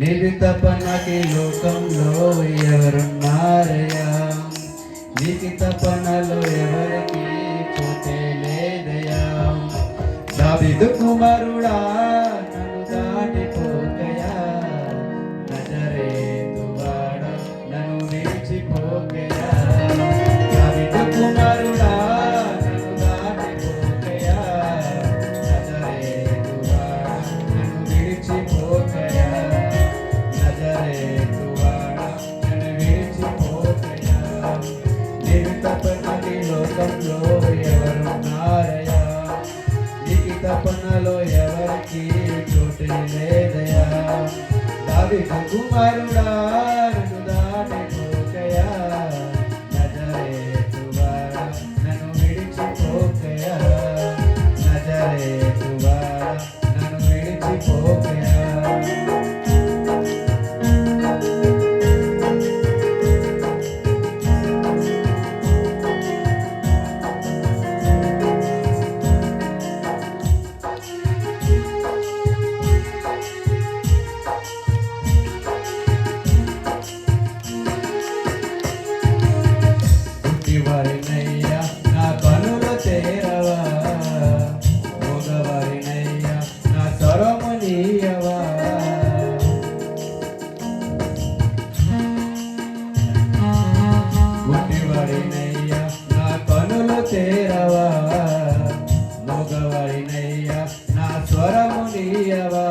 నీవి తపనకి లోకంలో ఎవరున్నారయ్యా? నీకి తపనలో ఎవరికి చోటే లేదయ్యా. దావీదు కుమారుడా నన్ను దాటిపోకయా, నజరేతువాడా నన్ను విడిచిపోకయా. దావీదు కుమారుడా నన్ను దాటిపోకయా, నజరేతువాడా నన్ను విడిచిపోకయా. నజరేతువాడా నన్ను విడిచిపోకయా. నీవు తప్పనది లోకంలో ఎవరున్నారయ్యా? నీకి తపనలో ఎవరికి చోటే లేదయా. దావీదు కుమారుడా నన్ను దాటిపోకయా, నజరేతువాడా నన్ను విడిచిపోకయా. నజరేతువాడా నన్ను విడిచిపోకయా. వారినయ్యా నా కనులు తెరవా, మగవారినయ్యా నా స్వరము నీయవా. గుడ్డివారినయ్యా నా కనులు తెరవా, మగవారినయ్యా నా స్వరము నీయవా.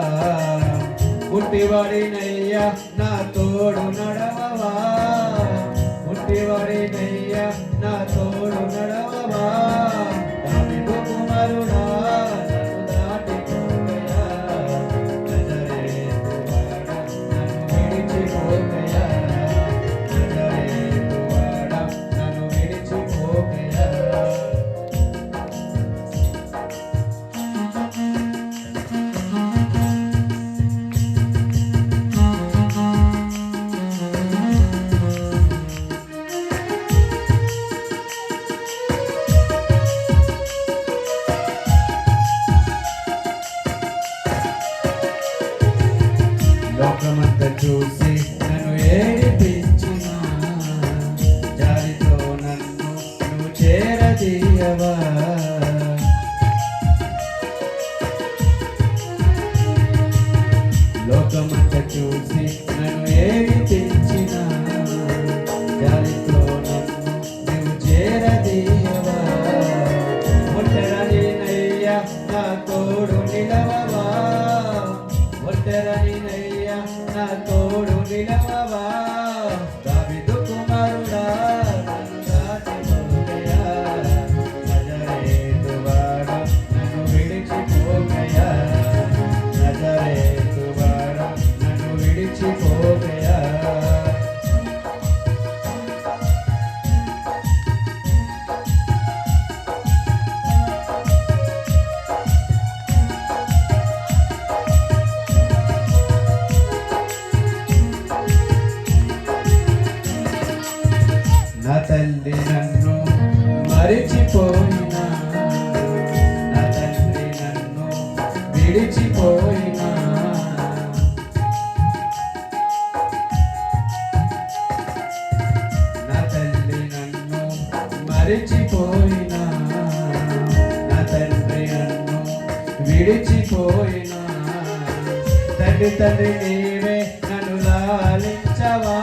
గుడ్డివారినయ్యా నా తోడు నడవవా, గుడ్డివారినయ్యా నా తోడు నడవవా. దావీదు కుమారుడా నన్ను దాటిపోకయా, నజరేతువాడా నన్ను విడిచిపోకయా. నజరేతువాడా నన్ను విడిచిపోకయా. లోకమంతా చూసి నన్ను ఏడిపించిన, జాలితో నన్ను నువ్వు చేరదీయవా. లోకమంతా చూసి నన్ను ఏడిపించిన, జాలితో నన్ను నువ్వు చేరదీయవా. ఒంటరినయ్యా నా తోడు నిలవవా, ఒంటరినయ్యా నా తోడు నిలవవా. దావీదు కుమారుడా నన్ను దాటిపోకయా, నజరేతువాడా నన్ను విడిచిపోకయా. నజరేతువాడా నన్ను విడిచిపోకయా. నా తల్లి నన్ను మరిచిపోయినా, నా తండ్రి నన్ను విడిచిపోయినా. నా తల్లి నన్ను మరిచిపోయినా, నా తండ్రి నన్ను విడిచిపోయినా. తండ్రి తండ్రి నీవే నన్ను లాలించవా,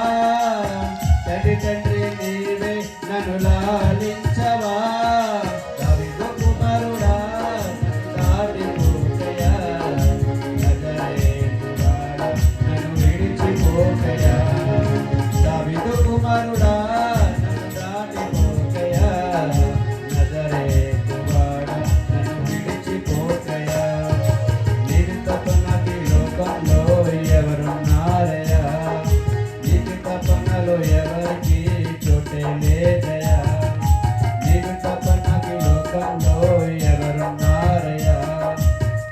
తండ్రి తండ్రి నీవే నన్ను లాలించవా. దావీదు కుమారుడా నన్ను దాటిపోకయా, నజరేతువాడా నన్ను విడిచిపోకయా. దావీదు కుమారుడా నన్ను దాటిపోకయా, నజరేతువాడా నన్ను విడిచిపోకయా. నీవు తప్ప నాకు లోకంలో ఎవరున్నారయ్యా? నీకు తపనలో ఎవరికి చోటే లేదయా. నీకు తపనకి లోకంలో ఎవరున్నారయ్యా?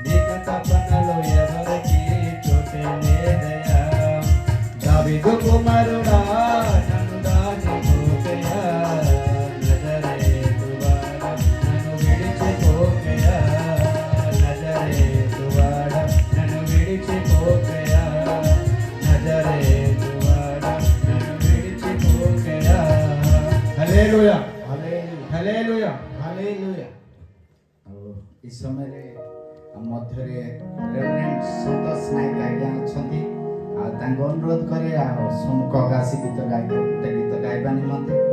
నీకు తపనలో ఎవరికి చోటే లేదయా. దావీదు కుమారుడా నన్ను దాటిపోకయా, నజరేతువాడా నన్ను విడిచిపోకయా. నజరేతువాడా నన్ను విడిచిపోకయా. Hallelujah hallelujah hallelujah hallelujah. ଆଉ ଏ ସମୟରେ ଆମ ମଧ୍ୟରେ ରେଭରେଣ୍ଡ ସନ୍ତୋଷ ନାୟକ ଆଜ୍ଞା ଅଛନ୍ତି। ଆଉ ତାଙ୍କୁ ଅନୁରୋଧ କରେ ଆଉ ସୁମୁଖ ଗାସି ଗୀତ ଗାଇବେ, ଗୋଟେ ଗୀତ ଗାଇବା ନିମନ୍ତେ।